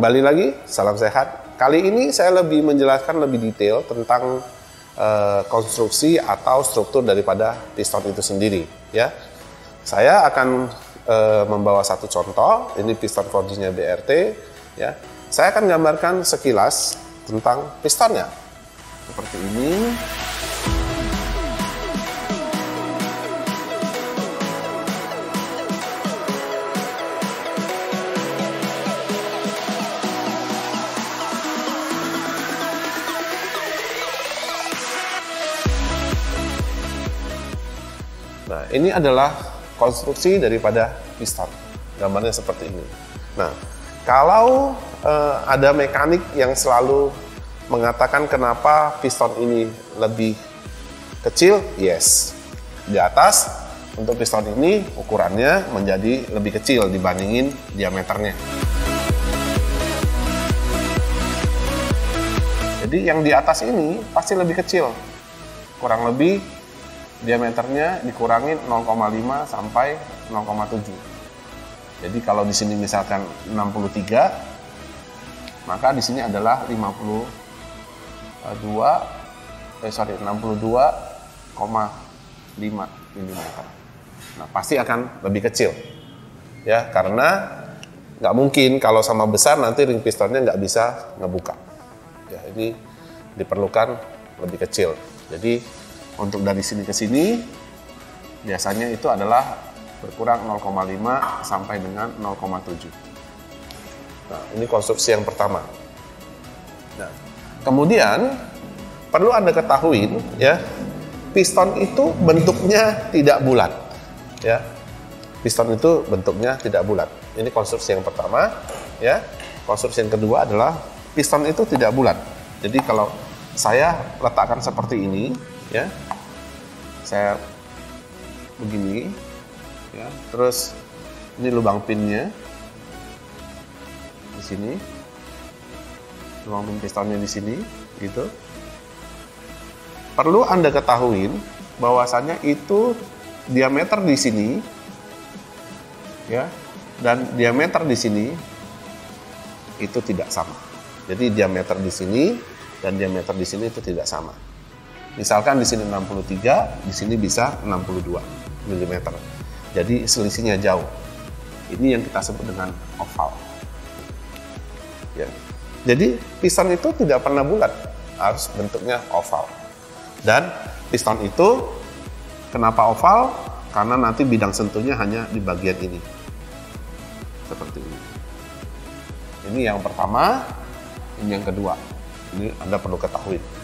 kembali lagi, salam sehat. Kali ini saya lebih menjelaskan lebih detail tentang konstruksi atau struktur daripada piston itu sendiri. Ya, saya akan membawa satu contoh. Ini piston forgingnya BRT. Ya, saya akan gambarkan sekilas tentang pistonnya. Seperti ini. Nah, ini adalah konstruksi daripada piston. Gambarnya seperti ini. Nah, kalau ada mekanik yang selalu mengatakan kenapa piston ini lebih kecil, yes. Di atas, untuk piston ini ukurannya menjadi lebih kecil dibandingin diameternya. Jadi yang di atas ini pasti lebih kecil. Kurang lebih diameternya dikurangin 0,5 sampai 0,7. Jadi kalau di sini misalkan 63, maka di sini adalah 62,5 mm. Nah, pasti akan lebih kecil. Ya, karena nggak mungkin kalau sama besar nanti ring pistonnya nggak bisa ngebuka. Ya, ini diperlukan lebih kecil. Jadi untuk dari sini ke sini biasanya itu adalah berkurang 0,5 sampai dengan 0,7. Nah, ini konstruksi yang pertama. Nah, kemudian perlu Anda ketahui ya, piston itu bentuknya tidak bulat. Ya. Piston itu bentuknya tidak bulat. Ini konstruksi yang pertama, ya. Konstruksi yang kedua adalah piston itu tidak bulat. Jadi kalau saya letakkan seperti ini, ya, saya begini, ya, terus ini lubang pinnya di sini, lubang pin pistonnya di sini, gitu. Perlu Anda ketahui bahwasannya itu diameter di sini, ya, dan diameter di sini itu tidak sama. Jadi diameter di sini dan diameter di sini itu tidak sama. Misalkan di sini 63, di sini bisa 62 mm. Jadi selisihnya jauh. Ini yang kita sebut dengan oval. Ya. Jadi piston itu tidak pernah bulat, harus bentuknya oval. Dan piston itu kenapa oval? Karena nanti bidang sentuhnya hanya di bagian ini. Seperti ini. Ini yang pertama, ini yang kedua. Ini Anda perlu ketahui.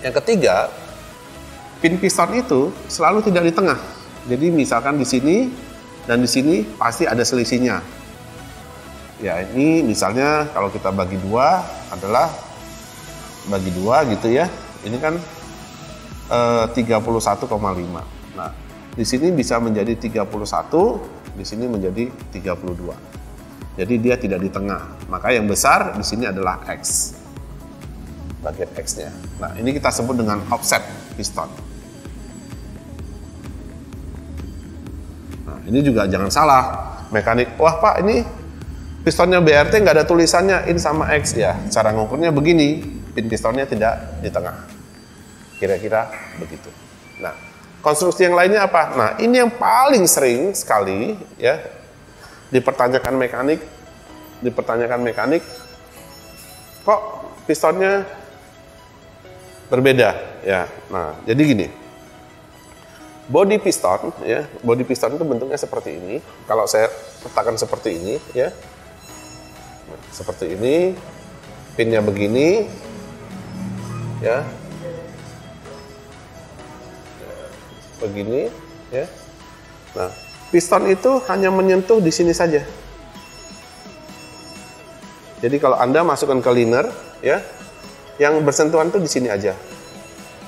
Yang ketiga, pin piston itu selalu tidak di tengah. Jadi misalkan di sini dan di sini pasti ada selisihnya. Ya, ini misalnya kalau kita bagi dua adalah bagi dua gitu ya. Ini kan 31,5. Nah, di sini bisa menjadi 31, di sini menjadi 32. Jadi dia tidak di tengah. Maka yang besar di sini adalah X. Bagian X-nya. Nah, ini kita sebut dengan offset piston. Nah, ini juga jangan salah. Mekanik, wah Pak, ini pistonnya BRT nggak ada tulisannya in sama X ya. Cara ngukurnya begini, pin pistonnya tidak di tengah. Kira-kira begitu. Nah, konstruksi yang lainnya apa? Nah, ini yang paling sering sekali ya dipertanyakan mekanik. Kok pistonnya berbeda ya. Nah, jadi gini. Body piston ya, body piston itu bentuknya seperti ini. Kalau saya letakkan seperti ini ya. Nah, seperti ini. Pinnya begini. Ya. Begini ya. Nah, piston itu hanya menyentuh di sini saja. Jadi kalau Anda masukkan ke liner ya, yang bersentuhan itu di sini aja.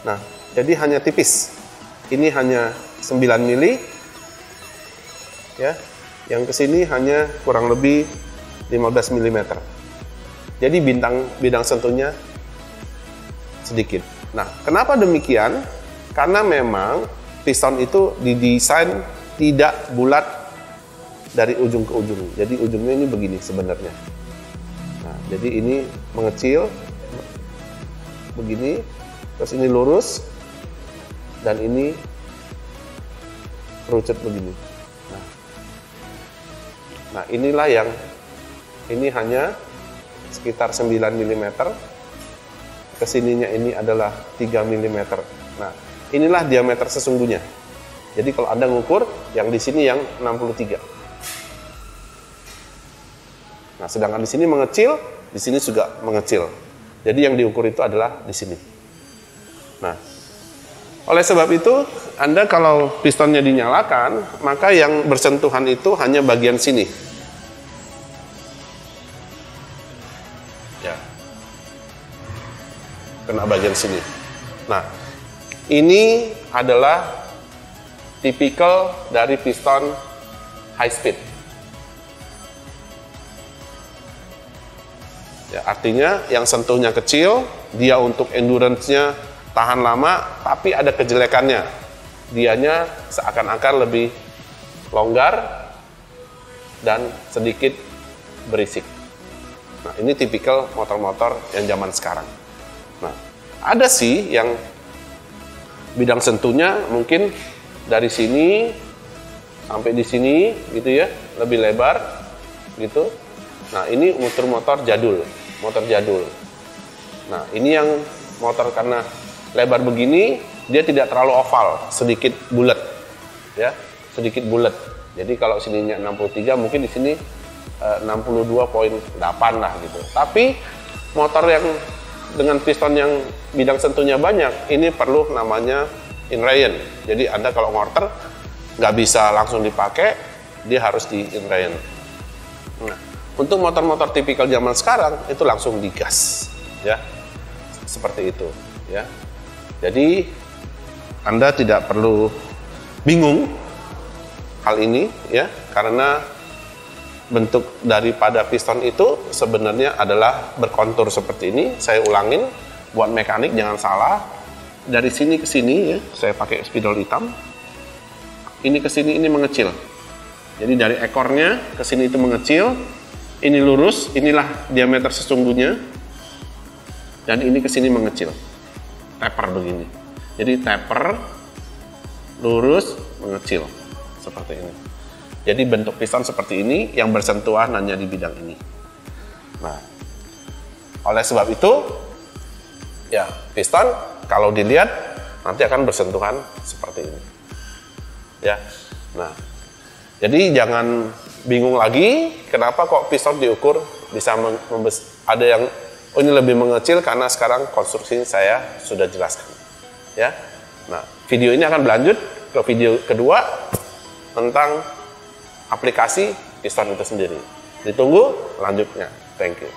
Nah, jadi hanya tipis. Ini hanya 9 mili. Ya. Yang ke sini hanya kurang lebih 15 mm. Jadi bidang sentuhnya sedikit. Nah, kenapa demikian? Karena memang piston itu didesain tidak bulat dari ujung ke ujung. Jadi ujungnya ini begini sebenarnya. Jadi ini mengecil begini, terus ini lurus, dan ini kerucut begini. Nah, inilah yang ini hanya sekitar 9 mm. Kesininya ini adalah 3 mm. Nah, inilah diameter sesungguhnya. Jadi kalau Anda ngukur, yang di sini yang 63. Nah, sedangkan di sini mengecil, di sini juga mengecil. Jadi yang diukur itu adalah di sini. Nah, oleh sebab itu, Anda kalau pistonnya dinyalakan, maka yang bersentuhan itu hanya bagian sini. Ya. Kena bagian sini. Nah, ini adalah tipikal dari piston high speed. Ya, artinya yang sentuhnya kecil, dia untuk endurance-nya tahan lama, tapi ada kejelekannya. Dianya seakan-akan lebih longgar dan sedikit berisik. Nah, ini tipikal motor-motor yang zaman sekarang. Nah, ada sih yang bidang sentuhnya mungkin dari sini sampai di sini gitu ya, lebih lebar gitu. Nah, ini motor jadul, motor jadul. Nah, ini yang motor karena lebar begini, dia tidak terlalu oval, sedikit bulat, ya, sedikit bulat. Jadi kalau sininya 63, mungkin di sini 62,8 lah gitu. Tapi motor yang dengan piston yang bidang sentuhnya banyak, ini perlu namanya inrayen. Jadi Anda kalau ngorter nggak bisa langsung dipakai, dia harus di inrayen. Nah, untuk motor-motor tipikal zaman sekarang itu langsung digas, ya, seperti itu, ya. Jadi Anda tidak perlu bingung hal ini, ya, karena bentuk daripada piston itu sebenarnya adalah berkontur seperti ini. Saya ulangin buat mekanik jangan salah. Dari sini ke sini, ya, saya pakai spidol hitam. Ini ke sini ini mengecil. Jadi dari ekornya ke sini itu mengecil. Ini lurus, inilah diameter sesungguhnya, dan ini ke sini mengecil, taper begini. Jadi taper, lurus, mengecil, seperti ini. Jadi bentuk piston seperti ini yang bersentuhan hanya di bidang ini. Nah, oleh sebab itu, ya piston kalau dilihat nanti akan bersentuhan seperti ini. Ya, nah, jadi jangan bingung lagi kenapa kok piston diukur bisa ada yang ini lebih mengecil karena sekarang konstruksi saya sudah jelaskan, ya. Nah, video ini akan berlanjut ke video kedua tentang aplikasi piston itu sendiri. Ditunggu lanjutnya. Thank you.